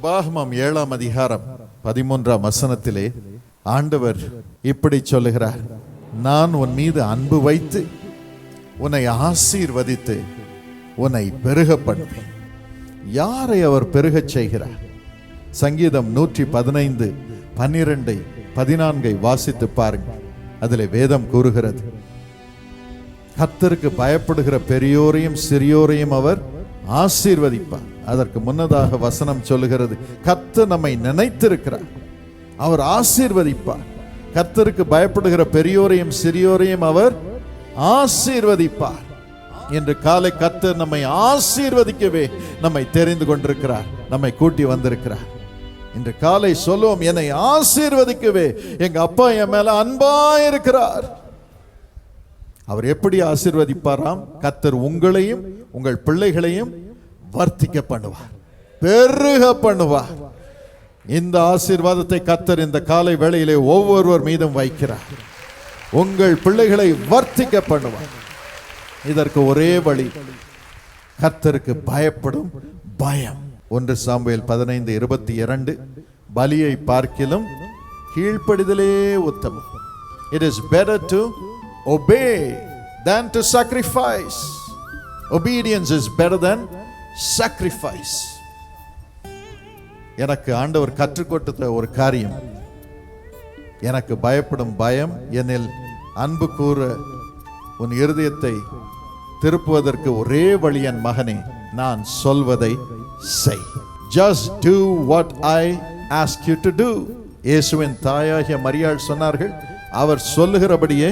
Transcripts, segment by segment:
உபாகமம் 7ஆம் அதிகாரம் 13ஆம் வசனத்திலே ஆண்டவர் இப்படி சொல்லுகிறார், நான் உன் மீது அன்பு வைத்து உன்னை ஆசீர்வதித்து உன்னை பெருக பண்ணுவேன். யாரை அவர் பெருகச் செய்கிறார்? சங்கீதம் 115 12 14 வாசித்து பாருங்கள். அதில் வேதம் கூறுகிறது, கர்த்தருக்கு பயப்படுகிற பெரியோரையும் சிறியோரையும் அவர் ஆசீர்வதிப்பார். அதற்கு முன்னதாக வசனம் சொல்லுகிறது, கர்த்தர் நம்மை நினைத்திருக்கிறார், அவர் ஆசீர்வதிப்பார். கர்த்தருக்கு பயப்படுகிற பெரியோரையும் சிறியோரையும் அவர் ஆசீர்வதிப்பார். இன்று காலை கர்த்தர் நம்மை ஆசீர்வதிக்கவே நம்மை தெரிந்து கொண்டிருக்கிறார், நம்மை கூட்டி வந்திருக்கிறார். இன்று காலை சொல்லுவோம், என்னை ஆசீர்வதிக்கவே எங்க அப்பா என் மேல அன்பா இருக்கிறார். அவர் எப்படி ஆசீர்வதிப்பாராம்? கர்த்தர் உங்களையும் உங்கள் பிள்ளைகளையும் வர்த்திக்க பண்ணுவார், பெருக பண்ணுவார். இந்த ஆசீர்வாதத்தை கர்த்தர் இந்த காலை வேளையிலே ஒவ்வொருவர் மீதும் வைக்கிறார். உங்கள் பிள்ளைகளை வர்த்திக்க பண்ணுவார். இதற்கு ஒரே வழி, கர்த்தருக்கு பயப்படும் பயம். 1 சாமுவேல் 15:22 பலியை பார்க்கிலும் கீழ்ப்படிதலே உத்தமம். It is better to obey than to sacrifice. Obedience is better than sacrifice. எனக்கு ஆண்டவர் கற்றுக் கொடுத்த ஒரு காரியம், எனக்கு பயப்படும் பயம், என்னில் அன்பு கூற உன் இருதயத்தை திருப்புவதற்கு ஒரே வழி, என் மகனே, நான் சொல்வதை செய். Just do what I ask you to do. இயேசுவின் தாயாகிய மரியாள் சொன்னார்கள், அவர் சொல்லுகிறபடியே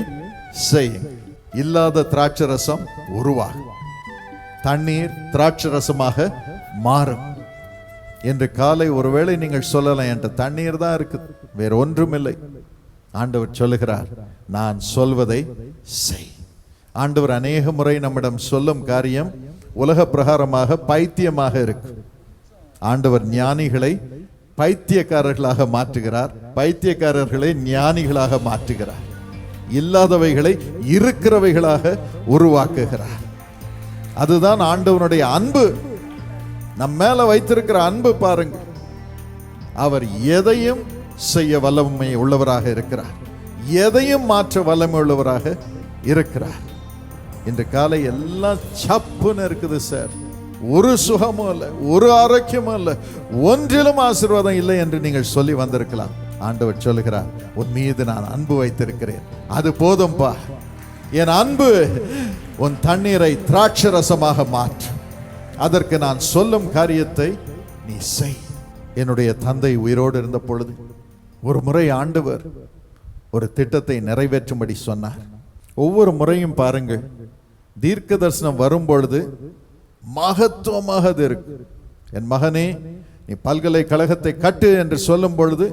செய்யுங்கள். இல்லாத திராட்சரசம் உருவாகும், தண்ணீர் திராட்சரசமாக மாறும். என்று காலை ஒருவேளை நீங்கள் சொல்லலாம், என்ற தண்ணீர் தான் இருக்குது, வேற ஒன்றும் இல்லை. ஆண்டவர் சொல்லுகிறார், நான் சொல்வதை செய். ஆண்டவர் அநேக முறை நம்மிடம் சொல்லும் காரியம் உலக பிரகாரமாக பைத்தியமாக இருக்கு. ஆண்டவர் ஞானிகளை பைத்தியக்காரர்களாக மாற்றுகிறார், பைத்தியக்காரர்களை ஞானிகளாக மாற்றுகிறார், இல்லாதவைகளை இருக்கிறவைகளாக உருவாக்குகிறார். அதுதான் ஆண்டவனுடைய அன்பு, நம்ம மேல வைத்திருக்கிற அன்பு. பாருங்க, அவர் எதையும் செய்ய வல்லமை உள்ளவராக இருக்கிறார், எதையும் மாற்ற வல்லமை உள்ளவராக இருக்கிறார். இன்று காலை எல்லாம் சப்புன்னு இருக்குது சார், ஒரு சுகமும் இல்லை, ஒரு ஆரோக்கியமும் இல்லை, ஒன்றிலும் ஆசீர்வாதம் இல்லை என்று நீங்கள் சொல்லி வந்திருக்கலாம். ஆண்டவர் சொல்லுகிறார், உன் மீது நான் அன்பு வைத்திருக்கிறேன், அது போதும்பா. என் அன்பு உன் தண்ணீரை திராட்சரசமாக மாற்றும். அதற்கு நான் சொல்லும் காரியத்தை நீ செய். என்னுடைய தந்தை உயிரோடு இருந்த பொழுது ஒரு முறை ஆண்டவர் ஒரு திட்டத்தை நிறைவேற்றும்படி சொன்னார். ஒவ்வொரு முறையும் பாருங்கள், தீர்க்க தரிசனம் வரும் பொழுது மகத்துவமாக அது இருக்கு. என் மகனே, நீ பல்கலைக்கழகத்தை கட்டு என்று சொல்லும் பொழுது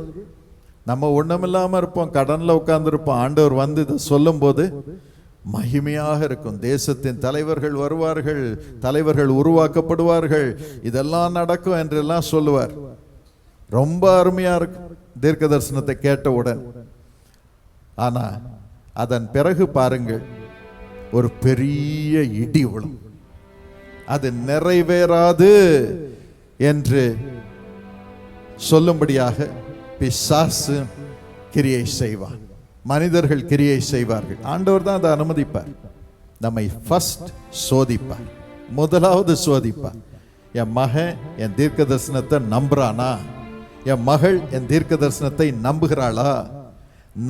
நம்ம ஒண்ணுமில்லாம இருப்போம், கடன்ல உட்கார்ந்து இருப்போம். ஆண்டவர் வந்து இதை சொல்லும் போது மகிமையாக இருக்கும். தேசத்தின் தலைவர்கள் வருவார்கள், தலைவர்கள் உருவாக்கப்படுவார்கள், இதெல்லாம் நடக்கும் என்றெல்லாம் சொல்லுவார். ரொம்ப அருமையா இருக்கும் தீர்க்க தரிசனத்தை கேட்டவுடன். ஆனா அதன் பிறகு பாருங்கள், ஒரு பெரிய இடி விழும். அது நிறைவேறாது என்று சொல்லும்படியாக பிசாசு கிரியை செய்வான், மனிதர்கள் கிரியை செய்வார்கள். ஆண்டவர் தான் அதை அனுமதிப்பார். நம்மை ஃபர்ஸ்ட் சோதிப்பார், முதலாவது சோதிப்பார். என் மகன் என் தீர்க்க தரிசனத்தை நம்புறானா? என் மகள் என் தீர்க்க தரிசனத்தை நம்புகிறாளா?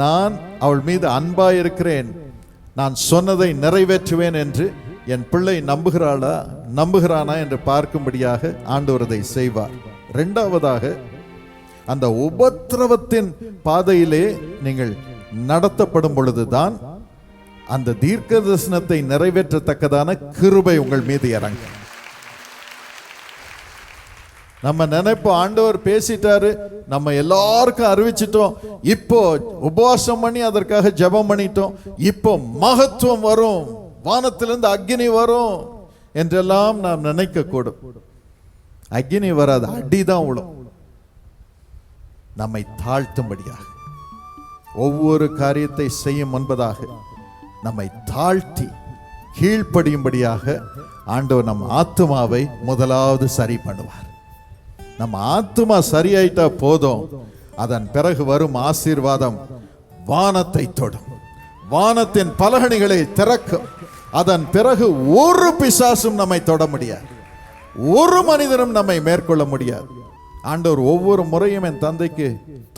நான் அவள் மீது அன்பா இருக்கிறேன், நான் சொன்னதை நிறைவேற்றுவேன் என்று என் பிள்ளை நம்புகிறானா என்று பார்க்கும்படியாக ஆண்டவர் அதை செய்வார். இரண்டாவதாக, அந்த உபத்திரவத்தின் பாதையிலே நீங்கள் நடத்தப்படும் பொழுதுதான் அந்த தீர்க்க தரிசனத்தை நிறைவேற்றத்தக்கதான கிருபை உங்கள் மீது இறங்கும். நம்ம நினைப்போம், ஆண்டவர் பேசிட்டாரு, நம்ம எல்லாருக்கும் அறிவிச்சிட்டோம், இப்போ உபவாசம் பண்ணி அதற்காக ஜெபம் பண்ணிட்டோம், இப்போ மகத்துவம் வரும், வானத்திலிருந்து அக்னி வரும் என்றெல்லாம் நாம் நினைக்க கூடும். அக்னி வராது, அடிதான் விழும். நம்மை தாழ்த்தும்படியாக, ஒவ்வொரு காரியத்தை செய்யும் முன்பதாக நம்மை தாழ்த்தி கீழ்ப்படியும்படியாக ஆண்டவர் நம் ஆத்துமாவை முதலாவது சரி பண்ணுவார். நம்ம ஆத்துமா சரியாயிட்டா போதும், அதன் பிறகு வரும் ஆசீர்வாதம் வானத்தை தொடும், வானத்தின் பலகணிகளை திறக்கும். அதன் பிறகு ஒரு பிசாசும் நம்மை தொட முடியாது, ஒரு மனிதனும் நம்மை மேற்கொள்ள முடியாது. ஆண்டவர் ஒவ்வொரு முறையும் என் தந்தைக்கு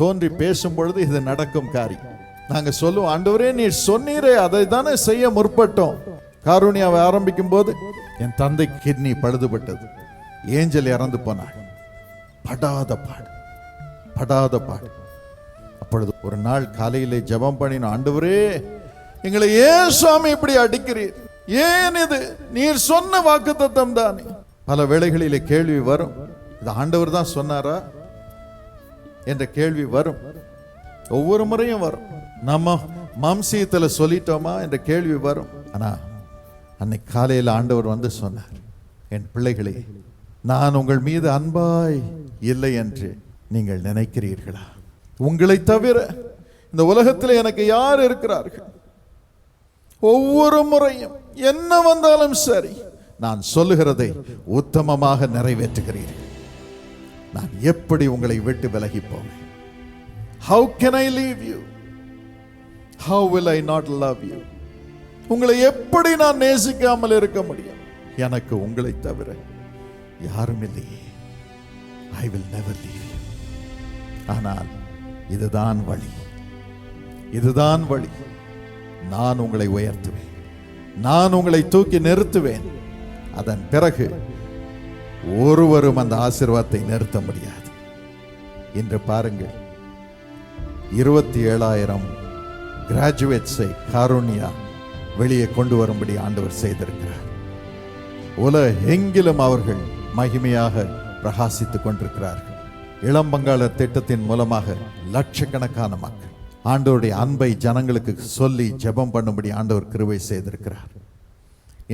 தோன்றி பேசும் பொழுது இது நடக்கும் காரியம். நாங்க சொல்லுவோம், ஆண்டவரே நீர் சொன்னீரே அதை தானே செய்ய முற்பட்டோம். காருண்யாவை ஆரம்பிக்கும் போது என் தந்தை கிட்னி பழுதுபட்டது, ஏஞ்சல் இறந்து போனாள். படாத பாடு. அப்பொழுது ஒரு நாள் காலையிலே ஜெபம் பண்ணின, ஆண்டவரே எங்களை ஏன் சுவாமி இப்படி அடிக்கிறீர், ஏன் இது நீர் சொன்ன வாக்குத்தத்தம் தானே. பல வேளைகளிலே கேள்வி வரும், இது ஆண்டவர் தான் சொன்னாரா என்ற கேள்வி வரும், ஒவ்வொரு முறையும் வரும். நம்ம மாம்சீயத்துல சொல்லிட்டோமா என்ற கேள்வி வரும். ஆனா அன்னைக்கு காலையில் ஆண்டவர் வந்து சொன்னார், என் பிள்ளைகளே, நான் உங்கள் மீது அன்பாய் இல்லை என்று நீங்கள் நினைக்கிறீர்களா? உங்களை தவிர இந்த உலகத்தில் எனக்கு யார் இருக்கிறார்கள்? ஒவ்வொரு முறையும் என்ன வந்தாலும் சரி, நான் சொல்லுகிறதை உத்தமமாக நிறைவேற்றுகிறீர்கள். நான் எப்படி உங்களை விட்டு விலகி போவேன்? How can I leave you? How will I not love you? உங்களை எப்படி நான் நேசிக்காமல் இருக்க முடியும்? எனக்கு உங்களை தவிர யாரும் இல்லையே. I will never leave you. ஆனால் இதுதான் வழி. நான் உங்களை உயர்த்துவேன், நான் உங்களை தூக்கி நிறுத்துவேன். அதன் பிறகு ஒருவரும் அந்த ஆசீர்வாதத்தை நிறுத்த முடியாது. இன்று பாருங்கள், 27,000 கிராஜுவேட்ஸை காருண்யா வெளியே கொண்டு வரும்படி ஆண்டவர் செய்திருக்கிறார். உலகெங்கிலும் அவர்கள் மகிமையாக பிரகாசித்துக் கொண்டிருக்கிறார்கள். இளம்பங்காளர் திட்டத்தின் மூலமாக லட்சக்கணக்கான மக்கள் ஆண்டவருடைய அன்பை ஜனங்களுக்கு சொல்லி ஜெபம் பண்ணும்படி ஆண்டவர் கிருபை செய்திருக்கிறார்.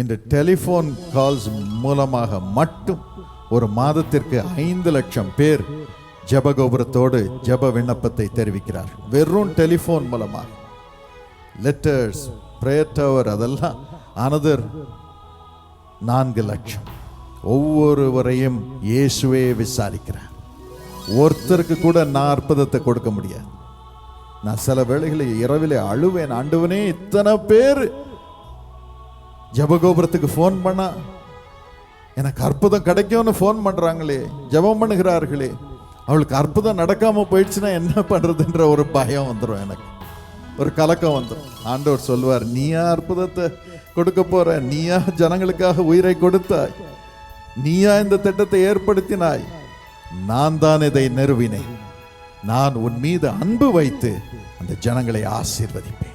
இன்று டெலிபோன் கால்ஸ் மூலமாக மட்டும் ஒரு மாதத்திற்கு 5 லட்சம் பேர் ஜெபகோபுரத்தோடு ஜெப விண்ணப்பத்தை தெரிவிக்கிறார். வெறும் டெலிபோன் மூலமாக. லெட்டர்ஸ், பிரேயர் டவர், அதெல்லாம் another 4 லட்சம். ஒவ்வொருவரையும் இயேசுவே விசாரிக்கிறார். ஒருத்தருக்கு கூட நான் அற்புதத்தை கொடுக்க முடியாது. நான் சில வேளைகளில் இரவிலே அழுவேன், ஆண்டவனே இத்தனை பேர் ஜெபகோபுரத்துக்கு போன் பண்ணா எனக்கு அற்புதம் கிடைக்கும்னு போன் பண்றாங்களே, ஜெபம் பண்ணுகிறார்களே, அவளுக்கு அற்புதம் நடக்காம போயிடுச்சுன்னா என்ன பண்றதுன்ற ஒரு பயம் வந்துடும், எனக்கு ஒரு கலக்கம் வந்துடும். ஆண்டவர் சொல்லுவார், நீயா அற்புதத்தை கொடுக்க போற, நீயா ஜனங்களுக்காக உயிரை கொடுத்தாய், நீயா இந்த திட்டத்தை ஏற்படுத்தினாய், நான் தான் இதை நிறுவினேன். நான் உன் மீது அன்பு வைத்து அந்த ஜனங்களை ஆசீர்வதிப்பேன்.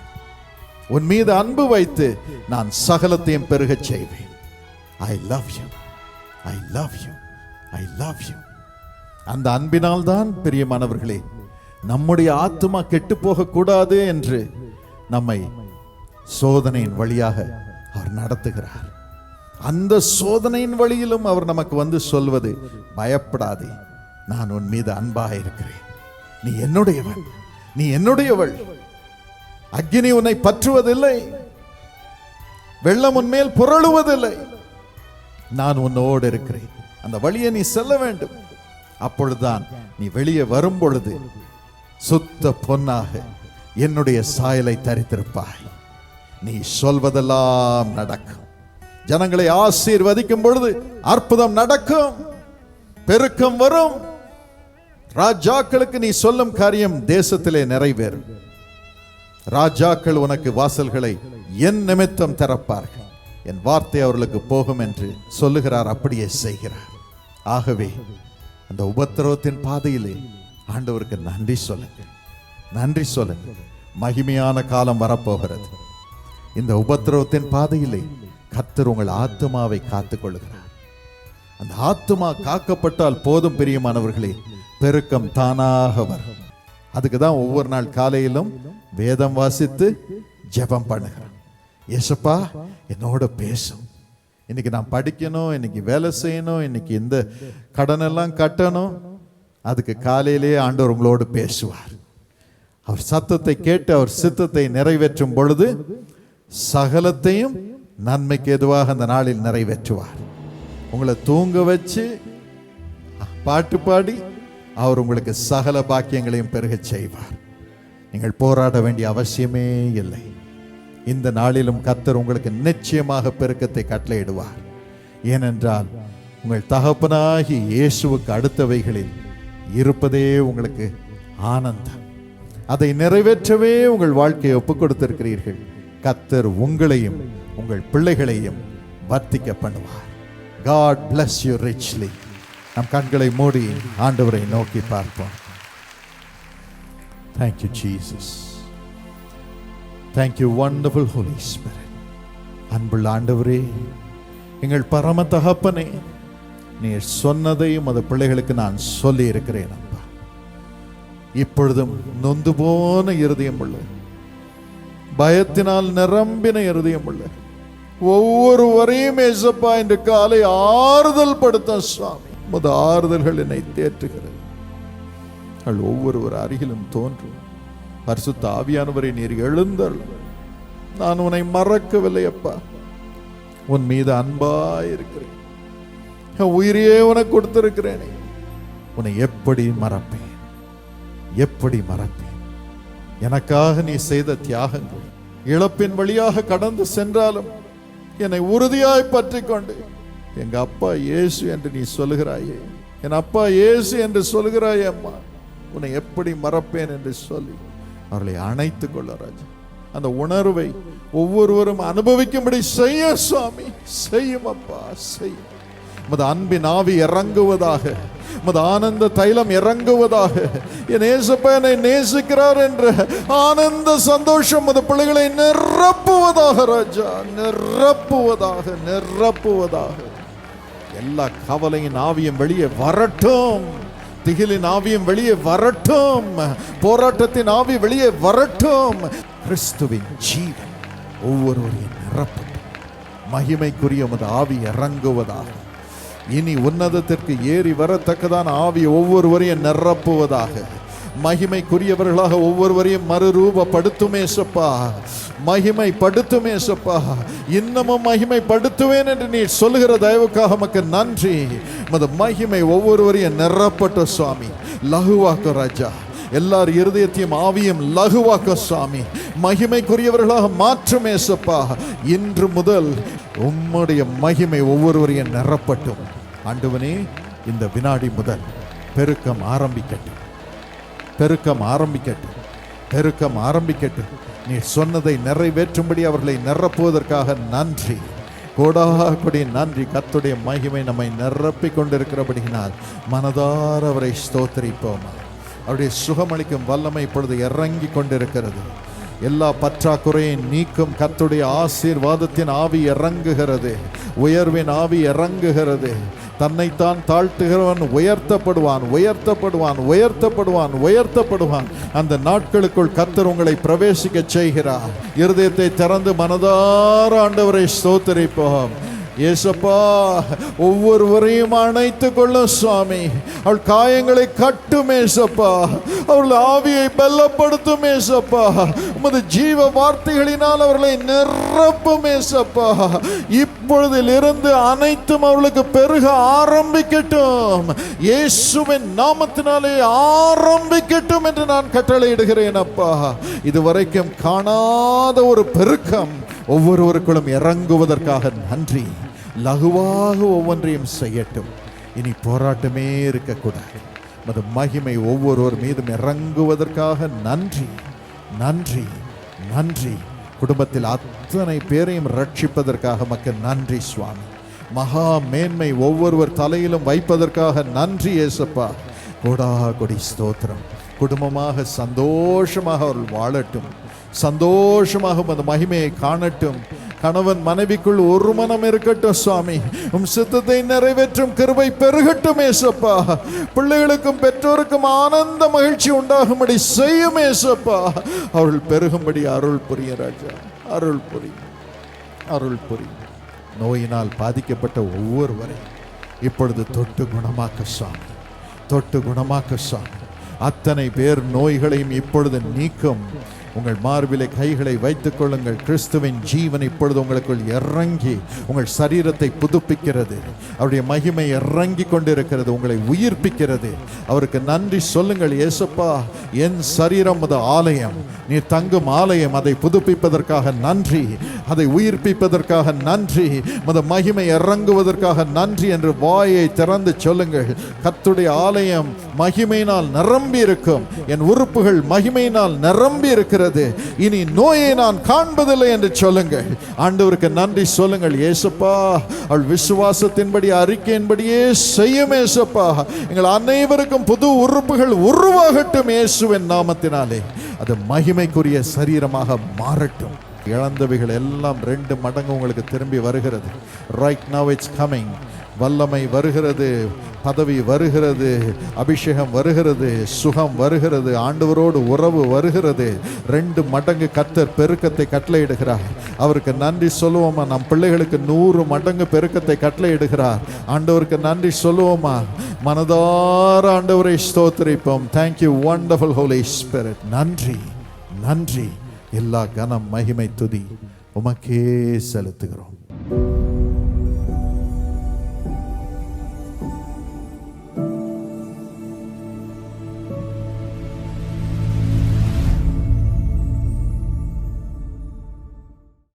உன் மீது அன்பு வைத்து நான் சகலத்தையும் பெருகச் செய்வேன். I love you, I love you, I love you. அந்த அன்பினால் தான் பிரியமானவர்களே, நம்முடைய ஆத்துமா கெட்டு போக கூடாது என்று நம்மை சோதனையின் வழியாக அவர் நடத்துகிறார். அந்த சோதனையின் வழியிலும் அவர் நமக்கு வந்து சொல்வது, பயப்படாதே, நான் உன் மீது அன்பாக இருக்கிறேன், நீ என்னுடையவன், நீ என்னுடையவள், அக்கினி உன்னை பற்றுவதில்லை, வெள்ளம் உன்மேல் புரளுவதில்லை, நான் உன்னோடு இருக்கிறேன். அந்த வழியை நீ செல்ல வேண்டும். அப்பொழுதுதான் நீ வெளியே வரும் பொழுது சுத்த பொன்னாக என்னுடைய சாயலை தரித்திருப்பாய். நீ சொல்வதெல்லாம் நடக்கும். ஜனங்களை ஆசீர்வதிக்கும் பொழுது அற்புதம் நடக்கும், பெருக்கம் வரும். ராஜாக்களுக்கு நீ சொல்லும் காரியம் தேசத்திலே நிறைவேறும். ராஜாக்கள் உனக்கு வாசல்களை என் நிமித்தம் திறப்பார்கள், என் வார்த்தை அவர்களுக்கு போகும் என்று சொல்லுகிறார். அப்படியே செய்கிறார். ஆகவே அந்த உபத்திரவத்தின் பாதையிலே ஆண்டவருக்கு நன்றி சொல்லுங்க, நன்றி சொல்லுங்க. மகிமையான காலம் வரப்போகிறது. இந்த உபத்திரவத்தின் பாதையிலே கர்த்தர் உங்கள் ஆத்துமாவை காத்துக் கொள்ளுகிறார். அந்த ஆத்துமா காக்கப்பட்டால் போதும் பிரியமானவர்களே, பெருக்கம் தானாக வரும். அதுக்கு தான் ஒவ்வொரு நாள் காலையிலும் வேதம் வாசித்து ஜெபம் பண்ணுகிறோம். ஏசப்பா என்னோட பேசும், இன்னைக்கு நான் படிக்கணும், இன்னைக்கு வேலை செய்யணும், இன்னைக்கு இந்த கடனெல்லாம் கட்டணும். அதுக்கு காலையிலேயே ஆண்டவர் உங்களோடு பேசுவார். அவர் சத்தத்தை கேட்டு அவர் சித்தத்தை நிறைவேற்றும் பொழுது சகலத்தையும் நன்மைக்கு எதுவாக அந்த நாளில் நிறைவேற்றுவார். உங்களை தூங்க வச்சு பாட்டு பாடி அவர் உங்களுக்கு சகல பாக்கியங்களையும் பெருகச் செய்வார். நீங்கள் போராட வேண்டிய அவசியமே இல்லை. இந்த நாளிலும் கர்த்தர் உங்களுக்கு நிச்சயமாக பெருக்கத்தை கட்டளையிடுவார். ஏனென்றால் உங்கள் தகப்பனாகி இயேசுவுக்கு அடுத்தவைகளில் இருப்பதே உங்களுக்கு ஆனந்தம். அதை நிறைவேற்றவே உங்கள் வாழ்க்கையை ஒப்புக் கொடுத்திருக்கிறீர்கள். கர்த்தர் உங்களையும் உங்கள் பிள்ளைகளையும் வர்த்திக்க பண்ணுவார். God bless you richly. நம் கண்களை மூடி ஆண்டவரை நோக்கி பார்ப்போம். Thank you Jesus. Thank you wonderful Holy Spirit. அன்புள்ள ஆண்டவரே, எங்கள் பரம தகப்பனே, நீர் சொன்னதையும் அது பிள்ளைகளுக்கு நான் சொல்லி இருக்கிறேன் அப்பா. இப்பொழுதும் நொந்து போன இருதயம் உள்ள, பயத்தினால் நிரம்பின இருதயம் உள்ள ஒவ்வொருவரையும் ஏசப்பா இன்று காலை ஆறுதல் படுத்த சுவாமி. உமது ஆறுதல்கள் என்னை தேற்றுகிறது. ஒவ்வொருவர் அருகிலும் தோன்றும். பரிசுத்த ஆவியானவரை நீர் எழுந்தருள். நான் உன்னை மறக்கவில்லை அப்பா. உன் மீது அன்பாயிருக்கிறேன். உயிரையே உனக்கு கொடுத்திருக்கிறேனே. உன்னை எப்படி மறப்பேன்? எப்படி மறப்பேன்? எனக்காக நீ செய்த தியாகங்கள், இழப்பின் வழியாக கடந்து சென்றாலும் என்னை உறுதியாய் பற்றி கொண்டு எங்க அப்பா இயேசு என்று நீ சொல்லுகிறாயே, என் அப்பா இயேசு என்று சொல்லுகிறாயே அம்மா, உன்னை எப்படி மறப்பேன் என்று சொல்லி அவர்களை அணைத்துக் கொள்ள ராஜா. அந்த உணர்வை ஒவ்வொருவரும் அனுபவிக்கும்படி செய்ய சுவாமி. செய்யும் அப்பா, செய்யும். உமது அன்பின் ஆவி இறங்குவதாக, உமது ஆனந்த தைலம் இறங்குவதாக. என் ஏசப்பா என்னை நேசிக்கிறார் என்ற ஆனந்த சந்தோஷம் உமது பிள்ளைகளை நிரப்புவதாக ராஜா, நிரப்புவதாக, நிரப்புவதாக. எல்லா கவலையின் ஆவியும் வெளியே வரட்டும். திகிலின் ஆவியும் வெளியே வரட்டும். போராட்டத்தின் ஆவி வெளியே வரட்டும். கிறிஸ்துவின் ஜீவன் ஒவ்வொருவரையும் நிரப்பட்டும். மகிமைக்குரிய உமது ஆவி இறங்குவதாக. இனி உன்னதத்திற்கு ஏறி வரத்தக்கதான ஆவி ஒவ்வொருவரையும் நிரப்புவதாக. மகிமைக்குரியவர்களாக ஒவ்வொருவரையும் மறுரூபப்படுத்துமே சப்பா, மகிமைப்படுத்துமே சப்பா. இன்னமும் மகிமைப்படுத்துவேன் என்று நீ சொல்லுகிற தயவுக்காக உமக்கு நன்றி. மது மகிமை ஒவ்வொருவரையும் நிரப்பட்ட சுவாமி. லகுவாக்க ராஜா, எல்லார் இருதயத்தையும் ஆவியும் லகுவாக்க சுவாமி. மகிமைக்குரியவர்களாக மாற்றுமே சப்பா. இன்று முதல் உம்முடைய மகிமை ஒவ்வொருவரையும் நிரப்பட்டும். ஆண்டவனே, இந்த வினாடி முதல் பெருக்கம் ஆரம்பிக்கட்டும், பெருக்கம் ஆரம்பிக்கட்டும், பெருக்கம் ஆரம்பிக்கட்டும். நீ சொன்னதை நிறைவேற்றும்படி அவர்களை நிரப்புவதற்காக நன்றி. கோடாகொடி நன்றி. கர்த்தருடைய மகிமை நம்மை நிரப்பிக் கொண்டிருக்கிறபடியினால் மனதார அவரை ஸ்தோத்திரிப்போமா. அவருடைய சுகமளிக்கும் வல்லமை இப்பொழுது இறங்கி கொண்டிருக்கிறது. எல்லா பற்றாக்குறையும் நீக்கும் கர்த்தருடைய ஆசீர்வாதத்தின் ஆவி இறங்குகிறது. உயர்வின் ஆவி இறங்குகிறது. தன்னைத்தான் தாழ்த்துகிறவன் உயர்த்தப்படுவான், உயர்த்தப்படுவான், உயர்த்தப்படுவான், உயர்த்தப்படுவான். அந்த நாட்களுக்குள் கர்த்தர் உங்களை பிரவேசிக்க செய்கிறார். இருதயத்தை திறந்து மனதார ஆண்டவரை ஸ்தோத்திரிப்போம். ஏசப்பா, ஒவ்வொருவரையும் அணைத்துக் கொள்ளும் சுவாமி. அவள் காயங்களை கட்டும் ஏசப்பா. அவள் ஆவியை பலப்படுத்தும் ஏசப்பா. உமது ஜீவ வார்த்தைகளினால் அவர்களை நிரப்பும் ஏசப்பா. இப்பொழுதிலிருந்து அனைத்தும் அவர்களுக்கு பெருக ஆரம்பிக்கட்டும். இயேசுவின் நாமத்தினாலே ஆரம்பிக்கட்டும் என்று நான் கட்டளையிடுகிறேன் அப்பா. இதுவரைக்கும் காணாத ஒரு பெருக்கம் ஒவ்வொருவருக்குள்ளும் இறங்குவதற்காக நன்றி. லகுவாக ஒவ்வொன்றையும் செய்யட்டும். இனி போராட்டமே இருக்கக்கூடாது. மது மகிமை ஒவ்வொருவர் மீதும் இறங்குவதற்காக நன்றி, நன்றி, நன்றி. குடும்பத்தில் அத்தனை பேரையும் ரட்சிப்பதற்காக மக்கு நன்றி சுவாமி. மகா மேன்மை ஒவ்வொருவர் தலையிலும் வைப்பதற்காக நன்றி ஏசப்பா. கோடா கொடி ஸ்தோத்திரம். குடும்பமாக சந்தோஷமாக அவர்கள் வாழட்டும், சந்தோஷமாக அந்த மகிமையை காணட்டும். கணவன் மனைவிக்குள் ஒரு மனம் இருக்கட்டும் சுவாமி. உம் சித்தத்தை நிறைவேற்றும் கிருபை பெருகட்டும் ஏசப்பா. பிள்ளைகளுக்கும் பெற்றோருக்கும் ஆனந்த மகிழ்ச்சி உண்டாகும்படி செய்யும் ஏசப்பா. அவர்கள் பெருகும்படி அருள் புரிய ராஜா, அருள் புரி, அருள் புரி. நோயினால் பாதிக்கப்பட்ட ஒவ்வொருவரை இப்பொழுது தொட்டு குணமாக்க சுவாமி, தொட்டு குணமாக்க சுவாமி. அத்தனை பேர் நோய்களையும் இப்பொழுது நீக்கும். உங்கள் மார்பிலே கைகளை வைத்துக் கொள்ளுங்கள். கிறிஸ்துவின் ஜீவன் இப்பொழுது உங்களுக்குள் இறங்கி உங்கள் சரீரத்தை புதுப்பிக்கிறது. அவருடைய மகிமை இறங்கி கொண்டிருக்கிறது, உங்களை உயிர்ப்பிக்கிறது. அவருக்கு நன்றி சொல்லுங்கள். இயேசுப்பா, என் சரீரம் அது ஆலயம், நீ தங்கும் ஆலயம். அதை புதுப்பிப்பதற்காக நன்றி, அதை உயிர்ப்பிப்பதற்காக நன்றி, மத மகிமை இறங்குவதற்காக நன்றி என்று வாயை திறந்து சொல்லுங்கள். கர்த்தருடைய ஆலயம் மகிமையினால் நிரம்பி இருக்கும். என் உறுப்புகள் மகிமையினால் நிரம்பி இருக்கிறது. இனி நோயை நான் காண்பதில்லை என்று சொல்லுங்கள். ஆண்டவருக்கு நன்றி சொல்லுங்கள். இயேசுப்பா, அவள் விசுவாசத்தின்படி அறிக்கையின்படியே செய்யும். இயேசுப்பா, எங்கள் அனைவருக்கும் புது உறுப்புகள் உருவாகட்டும் இயேசுவின் நாமத்தினாலே. அது மகிமைக்குரிய சரீரமாக மாறட்டும். இழந்தவைகள் எல்லாம் 2 மடங்கு உங்களுக்கு திரும்பி வருகிறது. Right now it's coming. வல்லமை வருகிறது, பதவி வருகிறது, அபிஷேகம் வருகிறது, சுகம் வருகிறது, ஆண்டவரோடு உறவு வருகிறது. 2 மடங்கு கர்த்தர் பெருக்கத்தை கட்டளையிடுகிறார். அவருக்கு நன்றி சொல்லுவோமா? நம் பிள்ளைகளுக்கு 100 மடங்கு பெருக்கத்தை கட்டளையிடுகிறார். ஆண்டவருக்கு நன்றி சொல்லுவோமா? மனதார ஆண்டவரை ஸ்தோத்திரிப்போம். Thank you wonderful holy spirit. நன்றி, நன்றி. எல்லா கனம் மகிமை துதி உமக்கே செலுத்துகிறோம்.